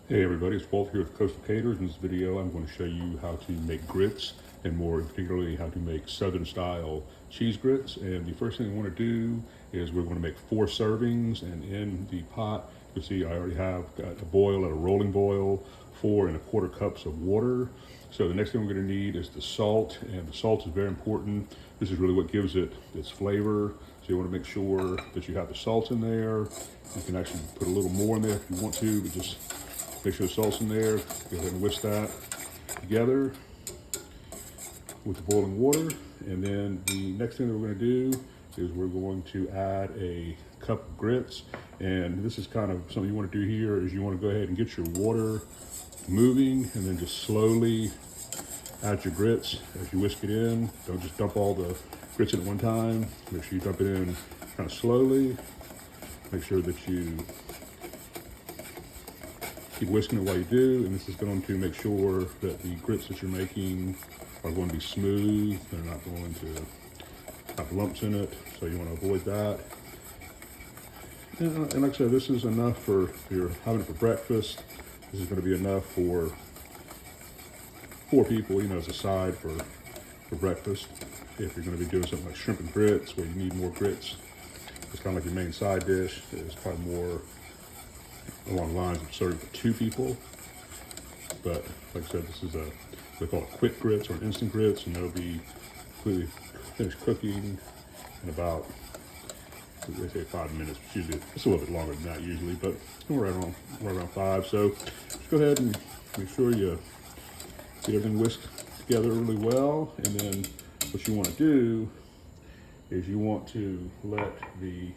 Hey everybody, it's Walt here with Coastal Caterers. In this video, I'm going to show you how to make grits, and more particularly how to make Southern style cheese grits. And the first thing I want to do is we're going to make 4 servings, and in the pot, you'll see I already have got a boil at a rolling boil, 4 1/4 cups of water. So the next thing we're going to need is the salt, and the salt is very important. This is really what gives it its flavor. So you want to make sure that you have the salt in there. You can actually put a little more in there if you want to, but just make sure the salt's in there. Go ahead and whisk that together with the boiling water. And then the next thing that we're going to do is we're going to add a cup of grits. And this is kind of something you want to do here is you want to go ahead and get your water moving and then just slowly add your grits as you whisk it in. Don't just dump all the grits in at one time. Make sure you dump it in kind of slowly. Make sure that you keep whisking it while you do, and this is going to make sure that the grits that you're making are going to be smooth. They're not going to have lumps in it, so you want to avoid that. And like I said, this is enough for if you're having it for breakfast. This is going to be enough for 4 people, as a side for breakfast. If you're going to be doing something like shrimp and grits, where you need more grits, it's kind of like your main side dish. It's probably more along the lines of serving for 2 people. But like I said, this is they call it quick grits or instant grits, and they'll be completely finished cooking in about, they say 5 minutes. Usually it's a little bit longer than that usually, but we're right around 5. So just go ahead and make sure you get everything whisked together really well. And then what you want to do is you want to let the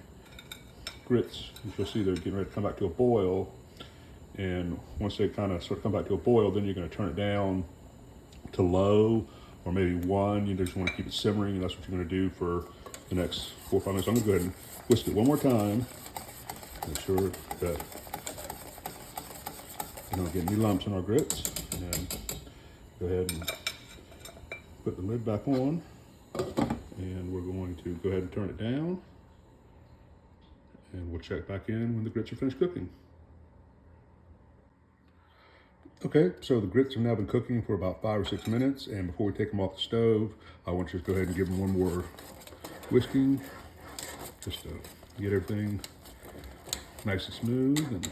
grits, you'll see they're getting ready to come back to a boil, and once they kind of sort of come back to a boil, then you're going to turn it down to low, or maybe 1. You just want to keep it simmering, and that's what you're going to do for the next 4 or 5 minutes. I'm going to go ahead and whisk it one more time, make sure that you don't get any lumps in our grits, and then go ahead and put the lid back on, and we're going to go ahead and turn it down. And we'll check back in when the grits are finished cooking. Okay, so the grits have now been cooking for about 5 or 6 minutes, and before we take them off the stove, I want you to go ahead and give them one more whisking, just to get everything nice and smooth. And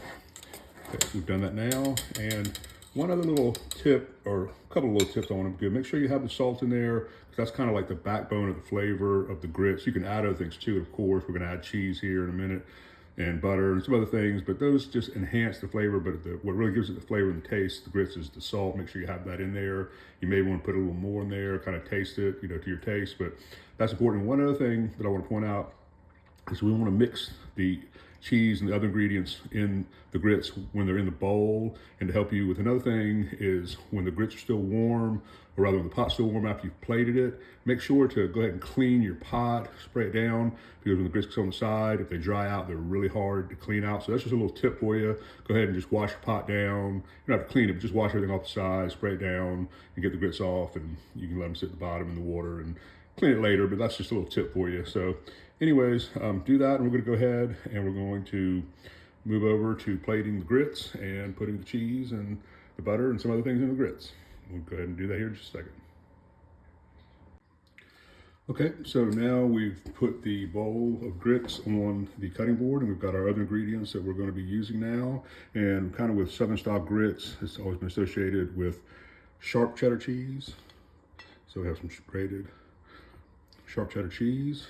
okay, we've done that now. And one other little tip, or a couple of little tips I want to give. Make sure you have the salt in there, because that's kind of like the backbone of the flavor of the grits. You can add other things too, of course. We're going to add cheese here in a minute, and butter and some other things, but those just enhance the flavor. But what really gives it the flavor and the taste, the grits, is the salt. Make sure you have that in there. You may want to put a little more in there, kind of taste it, to your taste, but that's important. One other thing that I want to point out is we want to mix the cheese and the other ingredients in the grits when they're in the bowl. And to help you with another thing is when the grits are still warm, or rather when the pot's still warm after you've plated it, make sure to go ahead and clean your pot, spray it down, because when the grits go on the side, if they dry out, they're really hard to clean out. So that's just a little tip for you. Go ahead and just wash your pot down. You don't have to clean it, but just wash everything off the side, spray it down, and get the grits off, and you can let them sit at the bottom in the water and clean it later, but that's just a little tip for you. So anyways, do that, and we're going to go ahead and we're going to move over to plating the grits and putting the cheese and the butter and some other things in the grits. We'll go ahead and do that here in just a second. Okay, so now we've put the bowl of grits on the cutting board, and we've got our other ingredients that we're going to be using now. And kind of with Southern style grits, it's always been associated with sharp cheddar cheese. So we have some grated sharp cheddar cheese.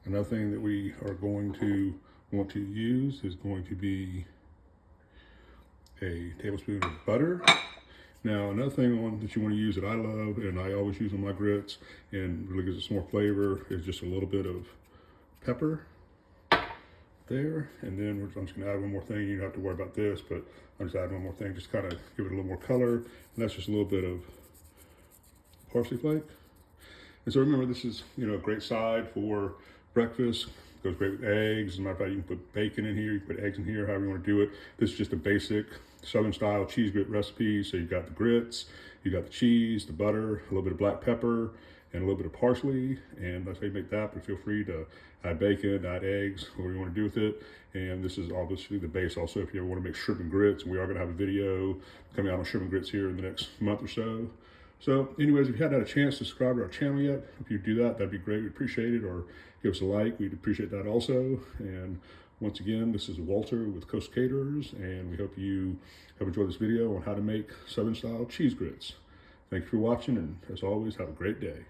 Another thing that we are going to want to use is going to be a tablespoon of butter. Now, another thing that you want to use that I love, and I always use on my grits, and really gives it some more flavor, is just a little bit of pepper there. And then I'm just going to add one more thing. You don't have to worry about this, but I'm just adding one more thing, just kind of give it a little more color. And that's just a little bit of parsley flake. And so remember, this is a great side for breakfast. Goes great with eggs. As a matter of fact, you can put bacon in here, you can put eggs in here, however you want to do it. This is just a basic Southern style cheese grit recipe. So you've got the grits, you've got the cheese, the butter, a little bit of black pepper, and a little bit of parsley. And that's how you make that, but feel free to add bacon, add eggs, whatever you want to do with it. And this is obviously the base also if you ever want to make shrimp and grits. We are going to have a video coming out on shrimp and grits here in the next month or so. So anyways, if you hadn't had a chance to subscribe to our channel yet, if you do that, that'd be great. We'd appreciate it. Or give us a like. We'd appreciate that also. And once again, this is Walter with Coast Caterers, and we hope you have enjoyed this video on how to make Southern style cheese grits. Thank you for watching, and as always, have a great day.